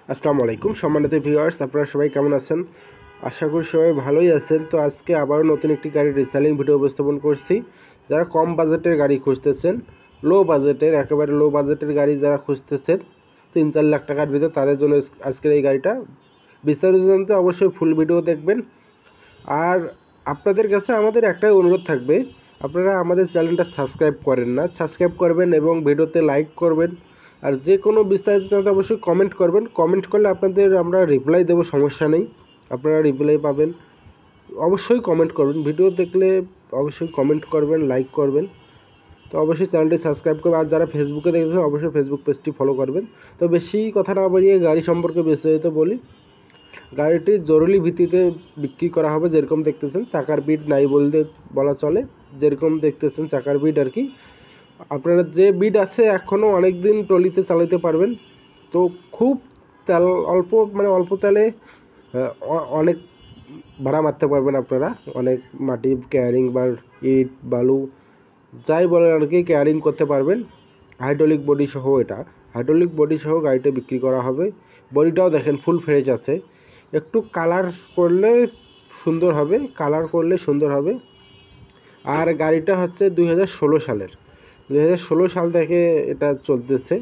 আসসালামু আলাইকুম সম্মানিত ভিউয়ার্স, আপনারা সবাই কেমন আছেন? আশা করি সবাই ভালোই আছেন। তো আজকে আবারও নতুন একটি গাড়ির রিসেলিং ভিডিও উপস্থাপন করছি। যারা কম বাজেটের গাড়ি খুঁজতেছেন, লো বাজেটের একেবারে লো বাজেটের গাড়ি যারা খুঁজতেছেন 3-4 লাখ টাকার ভিতর, তাদের জন্য আজকের এই গাড়িটা। বিস্তারিত জানতে অবশ্যই ফুল ভিডিও দেখবেন। আর আপনাদের কাছে আমাদের একটাই অনুরোধ থাকবে, আপনারা আমাদের চ্যানেলটা সাবস্ক্রাইব করেন না, সাবস্ক্রাইব করবেন এবং ভিডিওতে লাইক করবেন। আর যে কোনো বিস্তারিত জানতে অবশ্যই কমেন্ট করবেন। কমেন্ট করলে আপনাদের আমরা রিপ্লাই দেবো, সমস্যা নেই, আপনারা রিপ্লাই পাবেন। অবশ্যই কমেন্ট করবেন, ভিডিও দেখলে অবশ্যই কমেন্ট করবেন, লাইক করবেন। তো অবশ্যই চ্যানেলটি সাবস্ক্রাইব করবেন। আর যারা ফেসবুকে দেখছেন অবশ্যই ফেসবুক পেজটি ফলো করবেন। তো বেশি কথা না বাড়িয়ে গাড়ি সম্পর্কে বিস্তারিত বলি। গাড়িটি জরুরি ভিত্তিতে বিক্রি করা হবে। যেরকম দেখতেছেন চাকার বিট নাই বলতে বলা চলে, যেরকম দেখতেছেন চাকার বিট আর কি। আপনারা যে বিট আছে এখনও অনেক দিন ট্রলিতে চালাতে পারবেন। তো খুব তেল অল্প তেলে অনেক ভাড়া মারতে পারবেন আপনারা। অনেক মাটি ক্যারিং বা ইট বালু যাই বলেন আর কি ক্যারিং করতে পারবেন। হাইড্রোলিক বডি সহ, এটা হাইড্রোলিক বডি সহ গাড়িটা বিক্রি করা হবে। বডিটাও দেখেন ফুল ফ্রেশ আছে। একটু কালার করলে সুন্দর হবে। আর গাড়িটা হচ্ছে 2016 সালের। 2016 সাল থেকে এটা চলতেছে।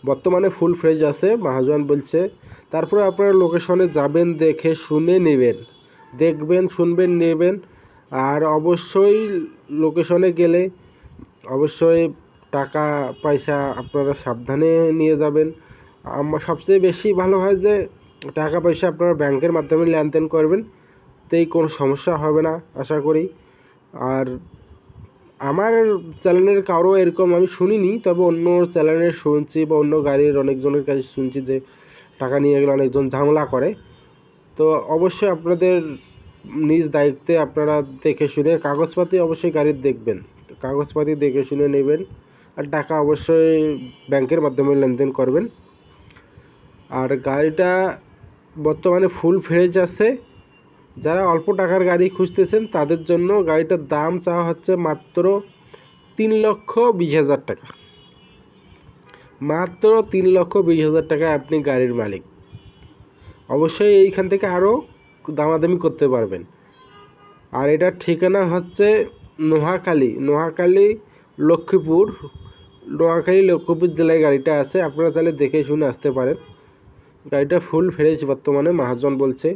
বর্তমানে ফুল ফ্রেশ আছে, মহাজন বলছে। তারপরে আপনারা লোকেশনে যাবেন, দেখে শুনে নেবেন, দেখবেন, শুনবেন, নেবেন। আর অবশ্যই লোকেশনে গেলে অবশ্যই টাকা পয়সা আপনারা সাবধানে নিয়ে যাবেন। আমার সবচেয়ে বেশি ভালো হয় যে টাকা পয়সা আপনারা ব্যাংকের মাধ্যমে লেনদেন করবেন, তাই কোনো সমস্যা হবে না আশা করি। আর আমার চ্যানেলের কারো এরকম আমি শুনিনি, তবে অন্য চ্যানেলের শুনছি বা অন্য গাড়ির অনেকজনের কাছে শুনছি যে টাকা নিয়ে গেলে অনেকজন ঝামেলা করে। তো অবশ্যই আপনাদের নিজ দায়িত্বে আপনারা দেখে শুনে কাগজপাতি অবশ্যই গাড়ির দেখবেন, কাগজপাতি দেখে শুনে নেবেন। আর টাকা অবশ্যই ব্যাংকের মাধ্যমে লেনদেন করবেন। আর গাড়িটা বর্তমানে ফুল ফ্রেশ আছে। যারা অল্প টাকার গাড়ি খুঁজতেছেন তাদের জন্য গাড়িটার দাম চাওয়া হচ্ছে মাত্র 3,20,000 টাকা। মাত্র 3,20,000 টাকায় আপনি গাড়ির মালিক। অবশ্যই এইখান থেকে আরও দামাদামি করতে পারবেন। আর এটার ঠিকানা হচ্ছে নোয়াখালী লক্ষ্মীপুর জেলায় গাড়িটা আছে। আপনারা চাইলে দেখে শুনে আসতে পারেন। গাড়িটা ফুল ফ্রেশ বর্তমানে, মহাজন বলছে।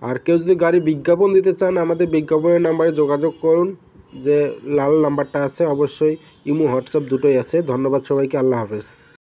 আর কেউ যদি গাড়ি বিজ্ঞাপন দিতে চান আমাদের বিজ্ঞাপনের নাম্বারে যোগাযোগ করুন, যে লাল নাম্বারটা আছে। অবশ্যই ইমো হোয়াটসঅ্যাপ দুটোই আছে। ধন্যবাদ সবাইকে, আল্লাহ হাফেজ।